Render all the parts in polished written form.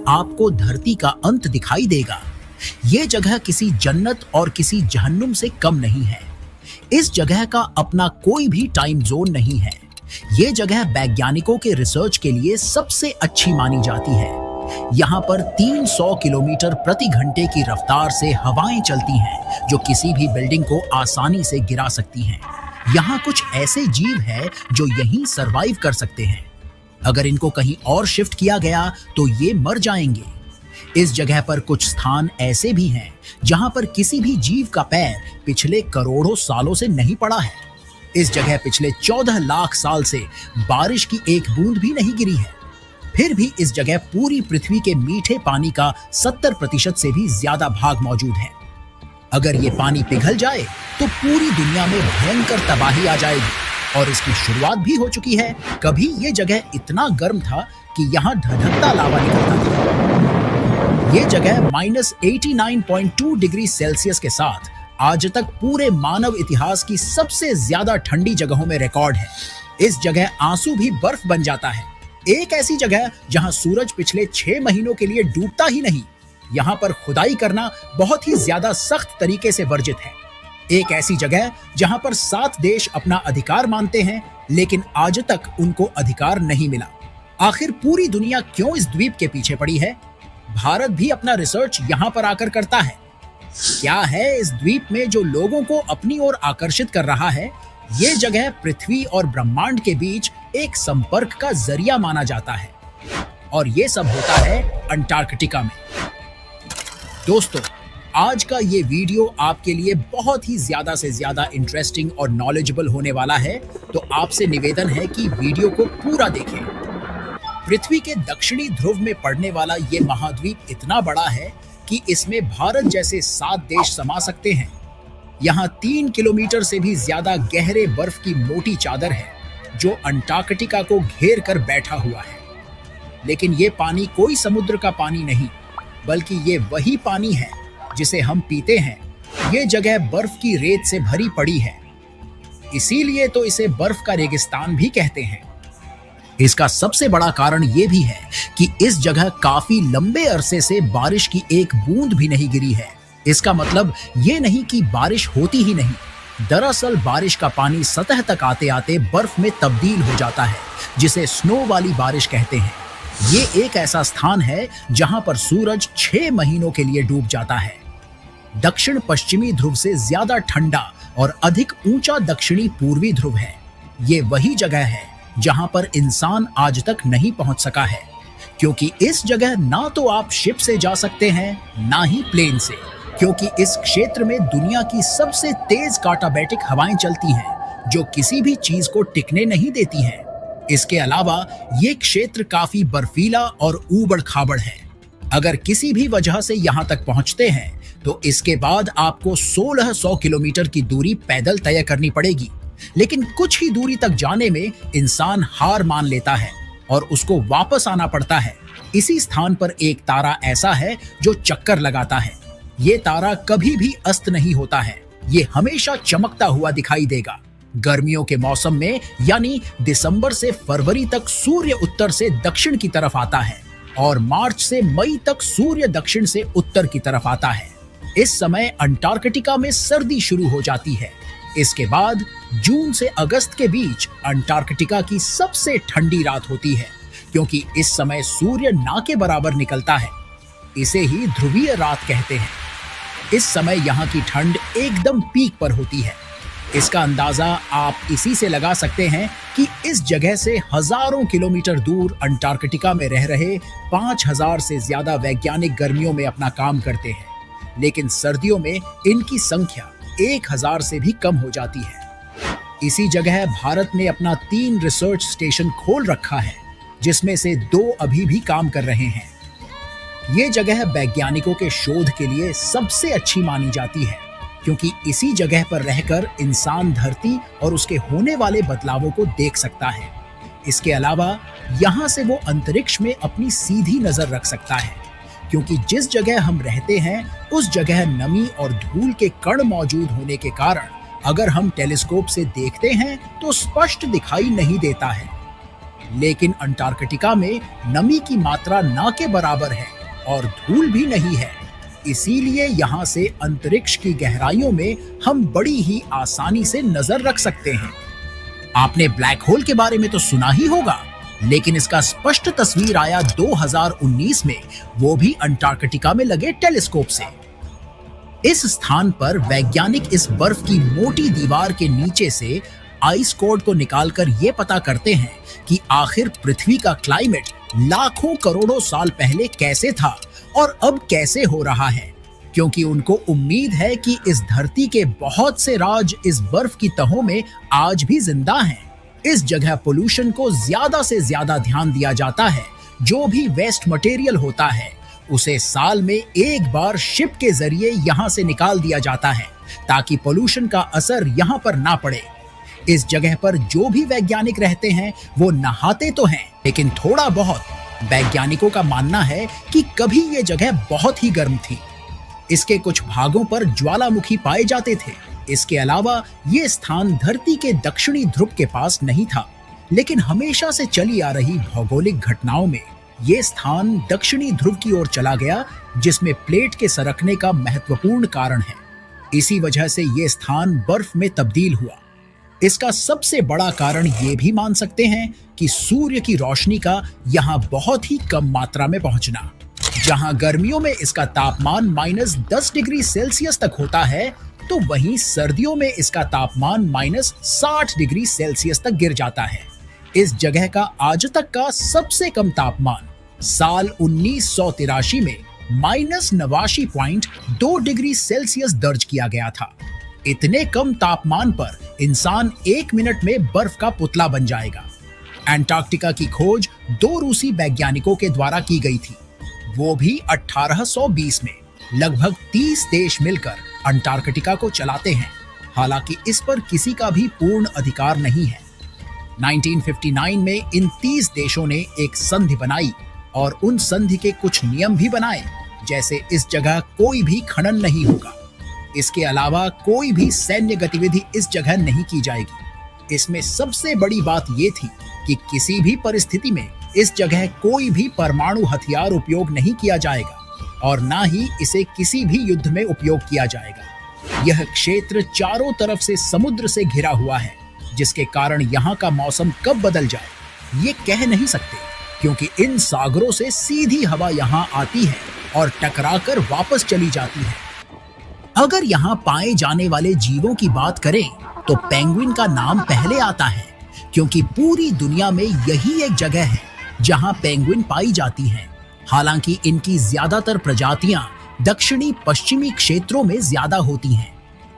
आपको धरती का अंत दिखाई देगा। ये जगह किसी जन्नत और किसी जहन्नुम से कम नहीं है। इस जगह का अपना कोई भी टाइम जोन नहीं है। ये जगह वैज्ञानिकों के रिसर्च के लिए सबसे अच्छी मानी जाती है। यहाँ पर 300 किलोमीटर प्रति घंटे की रफ्तार से हवाएं चलती हैं, जो किसी भी बिल्डिंग को आसानी से गिरा सकती हैं। यहाँ कुछ ऐसे जीव हैं जो यहीं सरवाइव कर सकते हैं। अगर इनको कहीं और शिफ्ट किया गया तो ये मर जाएंगे। इस जगह पर कुछ स्थान ऐसे भी हैं जहां पर किसी भी जीव का पैर पिछले करोड़ों सालों से नहीं पड़ा है। इस जगह पिछले 14 लाख साल से बारिश की एक बूंद भी नहीं गिरी है। फिर भी इस जगह पूरी पृथ्वी के मीठे पानी का 70% से भी ज्यादा भाग मौजूद है। अगर ये पानी पिघल जाए तो पूरी दुनिया में भयंकर तबाही आ जाएगी और इसकी शुरुआत भी हो चुकी है। कभी ये जगह इतना गर्म था कि यहाँ धधकता लावा निकलता था। ये जगह -89.2 डिग्री सेल्सियस के साथ आज तक पूरे मानव इतिहास की सबसे ज्यादा ठंडी जगहों में रिकॉर्ड है। इस जगह आंसू भी बर्फ बन जाता है। एक ऐसी जगह जहां सूरज पिछले 6 महीनों के लिए डूबता ही नहीं। यहाँ पर खुदाई करना बहुत ही ज्यादा सख्त तरीके से वर्जित है। एक ऐसी जगह जहां पर 7 देश अपना अधिकार मानते हैं, लेकिन आज तक उनको अधिकार नहीं मिला। आखिर पूरी दुनिया क्यों इस द्वीप के पीछे पड़ी है? भारत भी अपना रिसर्च यहाँ पर आकर करता है। क्या है इस द्वीप में जो लोगों को अपनी ओर आकर्षित कर रहा है? ये जगह पृथ्वी और ब्रह्मांड के बीच एक संपर्क का जरिया माना जाता है और ये सब होता है अंटार्कटिका में। दोस्तों, आज का ये वीडियो आपके लिए बहुत ही ज्यादा से ज्यादा इंटरेस्टिंग और नॉलेजेबल होने वाला है, तो आपसे निवेदन है कि वीडियो को पूरा देखें। पृथ्वी के दक्षिणी ध्रुव में पड़ने वाला ये महाद्वीप इतना बड़ा है कि इसमें भारत जैसे 7 देश समा सकते हैं। यहाँ 3 किलोमीटर से भी ज्यादा गहरे बर्फ की मोटी चादर है जो अंटार्कटिका को घेर कर बैठा हुआ है। लेकिन ये पानी कोई समुद्र का पानी नहीं, बल्कि ये वही पानी है जिसे हम पीते हैं। ये जगह बर्फ की रेत से भरी पड़ी है, इसीलिए तो इसे बर्फ का रेगिस्तान भी कहते हैं। इसका सबसे बड़ा कारण ये भी है कि इस जगह काफी लंबे अरसे से बारिश की एक बूंद भी नहीं गिरी है। इसका मतलब ये नहीं कि बारिश होती ही नहीं। दरअसल बारिश का पानी सतह तक आते आते बर्फ में तब्दील हो जाता है, जिसे स्नो वाली बारिश कहते हैं। ये एक ऐसा स्थान है जहां पर सूरज 6 महीनों के लिए डूब जाता है। दक्षिण पश्चिमी ध्रुव से ज्यादा ठंडा और अधिक ऊंचा दक्षिणी पूर्वी ध्रुव है। ये वही जगह है जहां पर इंसान आज तक नहीं पहुंच सका है, क्योंकि इस जगह ना तो आप शिप से जा सकते हैं, ना ही प्लेन से, क्योंकि इस क्षेत्र में दुनिया की सबसे तेज काटाबैटिक हवाएं चलती हैं, जो किसी भी चीज को टिकने नहीं देती हैं। इसके अलावा ये क्षेत्र काफी बर्फीला और ऊबड़-खाबड़ है। अगर किसी भी वजह से यहाँ तक पहुँचते हैं तो इसके बाद आपको 1600 किलोमीटर की दूरी पैदल तय करनी पड़ेगी। लेकिन कुछ ही दूरी तक जाने में इंसान हार मान लेता है और उसको वापस आना पड़ता है। इसी स्थान पर एक तारा ऐसा है जो चक्कर लगाता है। ये तारा कभी भी अस्त नहीं होता है, ये हमेशा चमकता हुआ दिखाई देगा। गर्मियों के मौसम में यानी दिसंबर से फरवरी तक सूर्य उत्तर से दक्षिण की तरफ आता है और मार्च से मई तक सूर्य दक्षिण से उत्तर की तरफ आता है। इस समय अंटार्कटिका में सर्दी शुरू हो जाती है। इसके बाद जून से अगस्त के बीच अंटार्कटिका की सबसे ठंडी रात होती है, क्योंकि इस समय सूर्य ना के बराबर निकलता है। इसे ही ध्रुवीय रात कहते हैं। इस समय यहाँ की ठंड एकदम पीक पर होती है। इसका अंदाजा आप इसी से लगा सकते हैं कि इस जगह से हजारों किलोमीटर दूर अंटार्कटिका में रह रहे 5000 से ज्यादा वैज्ञानिक गर्मियों में अपना काम करते हैं, लेकिन सर्दियों में इनकी संख्या 1000 से भी कम हो जाती है। इसी जगह भारत ने अपना 3 रिसर्च स्टेशन खोल रखा है, जिसमें से 2 अभी भी काम कर रहे हैं। ये जगह वैज्ञानिकों के शोध के लिए सबसे अच्छी मानी जाती है, क्योंकि इसी जगह पर रहकर इंसान धरती और उसके होने वाले बदलावों को देख सकता है। इसके अलावा यहाँ से वो अंतरिक्ष में अपनी सीधी नजर रख सकता है, क्योंकि जिस जगह हम रहते हैं उस जगह नमी और धूल के कण मौजूद होने के कारण अगर हम टेलीस्कोप से देखते हैं तो स्पष्ट दिखाई नहीं देता है। लेकिन अंटार्कटिका में नमी की मात्रा ना के बराबर है, और धूल भी नहीं है। इसीलिए यहाँ से अंतरिक्ष की गहराइयों में हम बड़ी ही आसानी से नजर रख सकते हैं। आपने ब्लैक होल के बारे में तो सुना ही होगा, लेकिन इसका स्पष्ट तस्वीर आया 2019 में, वो भी अंटार्कटिका में लगे टेलीस्कोप से। इस स्थान पर वैज्ञानिक इस बर्फ की मोटी दीवार के नीचे से आइस कोड को निकालकर ये पता करते हैं कि आखिर पृथ्वी का क्लाइमेट लाखों करोड़ों साल पहले कैसे था और अब कैसे हो रहा है, क्योंकि उनको उम्मीद है कि इस धरती के बहुत से राज इस बर्फ की तहों में आज भी जिंदा हैं। इस जगह पोल्यूशन को ज्यादा से ज्यादा ध्यान दिया जाता है। जो भी वेस्ट मटेरियल होता है उसे साल में एक बार शिप के जरिए यहाँ से निकाल दिया जाता है, ताकि पोल्यूशन का असर यहाँ पर ना पड़े। इस जगह पर जो भी वैज्ञानिक रहते हैं वो नहाते तो हैं, लेकिन थोड़ा बहुत। वैज्ञानिकों का मानना है कि कभी ये जगह बहुत ही गर्म थी। इसके कुछ भागों पर ज्वालामुखी पाए जाते थे। इसके अलावा ये स्थान धरती के दक्षिणी ध्रुव के पास नहीं था, लेकिन हमेशा से चली आ रही भौगोलिक घटनाओं में ये स्थान दक्षिणी ध्रुव की ओर चला गया, जिसमें प्लेट के सरकने का महत्वपूर्ण कारण है। इसी वजह से ये स्थान बर्फ में तब्दील हुआ। इसका सबसे बड़ा कारण ये भी मान सकते हैं कि सूर्य की रोशनी का यहाँ बहुत ही कम मात्रा में पहुंचना। जहां गर्मियों में इसका तापमान -10 डिग्री सेल्सियस तक होता है, तो वहीं सर्दियों में इसका तापमान -60 डिग्री सेल्सियस तक गिर जाता है। इस जगह का आज तक का सबसे कम तापमान साल 1983 में -89.2 डिग्री सेल्सियस दर्ज किया गया था। इतने कम तापमान पर इंसान 1 मिनट में बर्फ का पुतला बन जाएगा। अंटार्कटिका की खोज 2 रूसी वैज्ञानिकों के द्वारा की गई थी, वो भी 1820 में। लगभग 30 देश मिलकर अंटार्कटिका को चलाते हैं, हालांकि इस पर किसी का भी पूर्ण अधिकार नहीं है। 1959 में इन 30 देशों ने एक संधि बनाई और उन संधि के कुछ नियम भी बनाए, जैसे इस जगह कोई भी खनन नहीं होगा। इसके अलावा कोई भी सैन्य गतिविधि इस जगह नहीं की जाएगी। इसमें सबसे बड़ी बात यह थी कि किसी भी परिस्थिति में इस जगह कोई भी परमाणु हथियार उपयोग नहीं किया जाएगा और ना ही इसे किसी भी युद्ध में उपयोग किया जाएगा। यह क्षेत्र चारों तरफ से समुद्र से घिरा हुआ है, जिसके कारण यहाँ का मौसम कब बदल जाए ये कह नहीं सकते, क्योंकि इन सागरों से सीधी हवा यहाँ आती है और टकराकर वापस चली जाती है। अगर यहाँ पाए जाने वाले जीवों की बात करें तो पेंगुइन का नाम पहले आता है, क्योंकि पूरी दुनिया में यही एक जगह है जहाँ पेंगुइन पाई जाती हैं। हालांकि इनकी ज्यादातर प्रजातियां दक्षिणी पश्चिमी क्षेत्रों में ज्यादा होती हैं।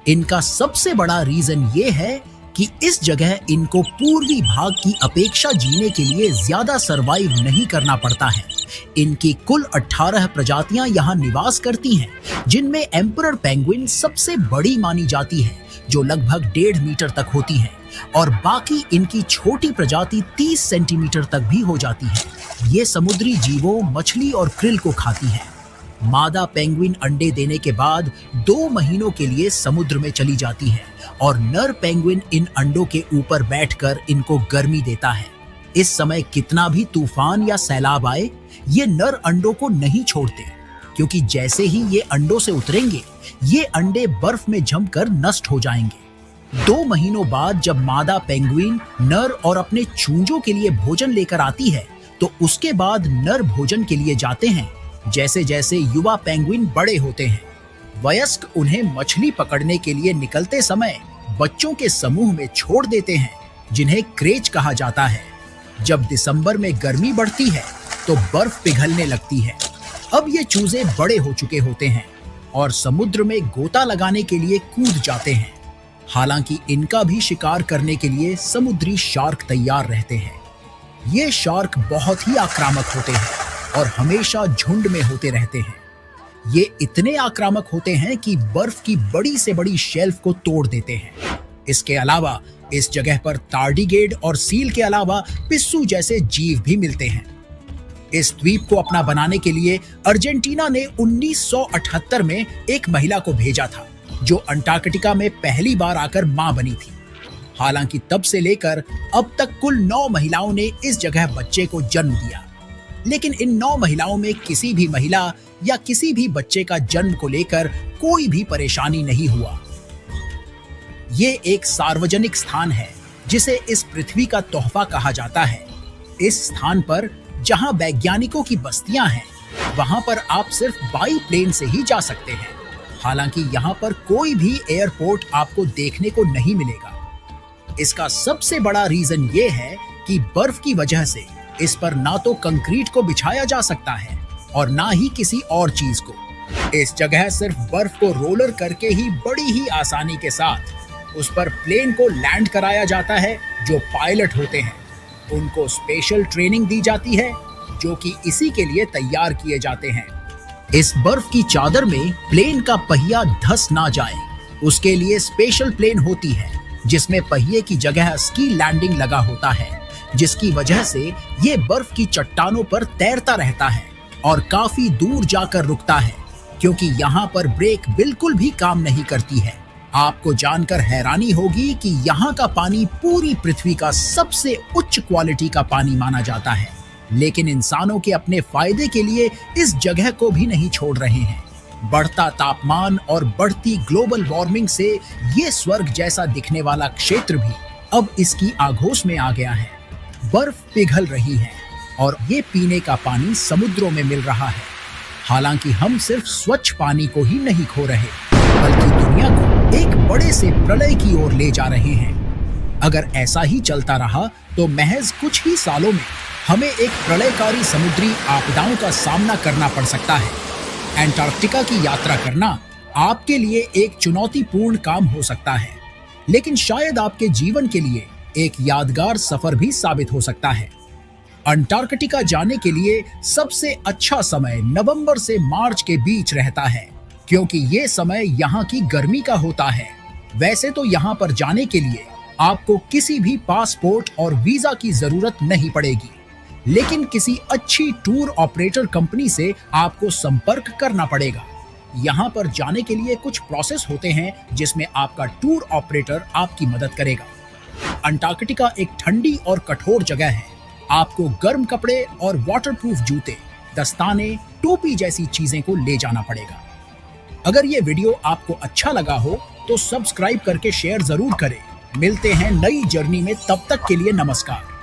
इनका सबसे बड़ा रीजन ये है कि इस जगह इनको पूर्वी भाग की अपेक्षा जीने के लिए ज्यादा सरवाइव नहीं करना पड़ता है। इनकी कुल 18 प्रजातियां यहाँ निवास करती हैं, जिनमें एम्परर पेंगुइन सबसे बड़ी मानी जाती है, जो लगभग 1.5 मीटर तक होती है, और बाकी इनकी छोटी प्रजाति 30 सेंटीमीटर तक भी हो जाती है। ये समुद्री जीवों, मछली और क्रिल को खाती है। मादा पेंगुइन अंडे देने के बाद 2 महीनों के लिए समुद्र में चली जाती है और नर पेंगुइन इन अंडों के ऊपर बैठकर इनको गर्मी देता है। इस समय कितना भी तूफान या सैलाब आए, ये नर अंडों को नहीं छोड़ते, क्योंकि जैसे ही ये अंडों से उतरेंगे, ये अंडे बर्फ में जमकर नष्ट हो जाएंगे। 2 महीनों बाद जब मादा पेंगुइन नर और अपने चूंजों के लिए भोजन लेकर आती है, तो उसके बाद नर भोजन के लिए जाते हैं। जैसे जैसे युवा पेंगुइन बड़े होते हैं, वयस्क उन्हें मछली पकड़ने के लिए निकलते समय बच्चों के समूह में छोड़ देते हैं, जिन्हें क्रेच कहा जाता है। जब दिसंबर में गर्मी बढ़ती है तो बर्फ पिघलने लगती है। अब ये चूजे बड़े हो चुके होते हैं और समुद्र में गोता लगाने के लिए कूद जाते हैं। हालांकि इनका भी शिकार करने के लिए समुद्री शार्क तैयार रहते हैं। ये शार्क बहुत ही आक्रामक होते हैं और हमेशा झुंड में होते रहते हैं। ये इतने आक्रामक होते हैं कि बर्फ की बड़ी से बड़ी शेल्फ को तोड़ देते हैं। इसके अलावा इस जगह पर तार्डिग्रेड और सील के अलावा पिस्सू जैसे जीव भी मिलते हैं। इस द्वीप को अपना बनाने के लिए अर्जेंटीना ने 1978 में एक महिला को भेजा था, जो अंटार्कटिका में पहली बार आकर मां बनी थी। हालांकि तब से लेकर अब तक कुल 9 महिलाओं ने इस जगह बच्चे को जन्म दिया। लेकिन इन 9 महिलाओं में किसी भी महिला या किसी भी बच्चे का जन्म को लेकर कोई भी परेशानी नहीं हुआ। ये एक सार्वजनिक स्थान है जिसे इस पृथ्वी का तोहफा कहा जाता है। इस स्थान पर जहां वैज्ञानिकों की बस्तियां हैं, वहां पर आप सिर्फ बाई प्लेन से ही जा सकते हैं। हालांकि यहाँ पर कोई भी एयरपोर्ट आपको देखने को नहीं मिलेगा। इसका सबसे बड़ा रीजन ये है कि बर्फ की वजह से इस पर ना तो कंक्रीट को बिछाया जा सकता है और ना ही किसी और चीज को। इस जगह सिर्फ बर्फ को रोलर करके ही बड़ी ही आसानी के साथ उस पर प्लेन को लैंड कराया जाता है। जो पायलट होते हैं उनको स्पेशल ट्रेनिंग दी जाती है जो कि इसी के लिए तैयार किए जाते हैं। इस बर्फ की चादर में प्लेन का पहिया धंस ना जाए, उसके लिए स्पेशल प्लेन होती है जिसमें पहिए की जगह स्की लैंडिंग लगा होता है, जिसकी वजह से ये बर्फ की चट्टानों पर तैरता रहता है और काफी दूर जाकर रुकता है, क्योंकि यहाँ पर ब्रेक बिल्कुल भी काम नहीं करती है। आपको जानकर हैरानी होगी कि यहाँ का पानी पूरी पृथ्वी का सबसे उच्च क्वालिटी का पानी माना जाता है, लेकिन इंसानों के अपने फायदे के लिए इस जगह को भी नहीं छोड़ रहे हैं। बढ़ता तापमान और बढ़ती ग्लोबल वार्मिंग से ये स्वर्ग जैसा दिखने वाला क्षेत्र भी अब इसकी आगोश में आ गया है। बर्फ पिघल रही है और ये पीने का पानी समुद्रों में मिल रहा है। हालांकि हम सिर्फ स्वच्छ पानी को ही नहीं खो रहे, बल्कि दुनिया को एक बड़े से प्रलय की ओर ले जा रहे हैं। अगर ऐसा ही चलता रहा तो महज कुछ ही सालों में हमें एक प्रलयकारी समुद्री आपदाओं का सामना करना पड़ सकता है। एंटार्क्टिका की यात्रा करना आपके लिए एक चुनौतीपूर्ण काम हो सकता है, लेकिन शायद आपके जीवन के लिए एक यादगार सफर भी साबित हो सकता है। अंटार्कटिका जाने के लिए सबसे अच्छा समय नवंबर से मार्च के बीच रहता है, क्योंकि ये समय यहाँ की गर्मी का होता है। वैसे तो यहाँ पर जाने के लिए आपको किसी भी पासपोर्ट और वीजा की जरूरत नहीं पड़ेगी, लेकिन किसी अच्छी टूर ऑपरेटर कंपनी से आपको संपर्क करना पड़ेगा। यहाँ पर जाने के लिए कुछ प्रोसेस होते हैं जिसमें आपका टूर ऑपरेटर आपकी मदद करेगा। अंटार्कटिका एक ठंडी और कठोर जगह है। आपको गर्म कपड़े और वाटरप्रूफ जूते, दस्ताने, टोपी जैसी चीजें को ले जाना पड़ेगा। अगर ये वीडियो आपको अच्छा लगा हो तो सब्सक्राइब करके शेयर जरूर करें। मिलते हैं नई जर्नी में, तब तक के लिए नमस्कार।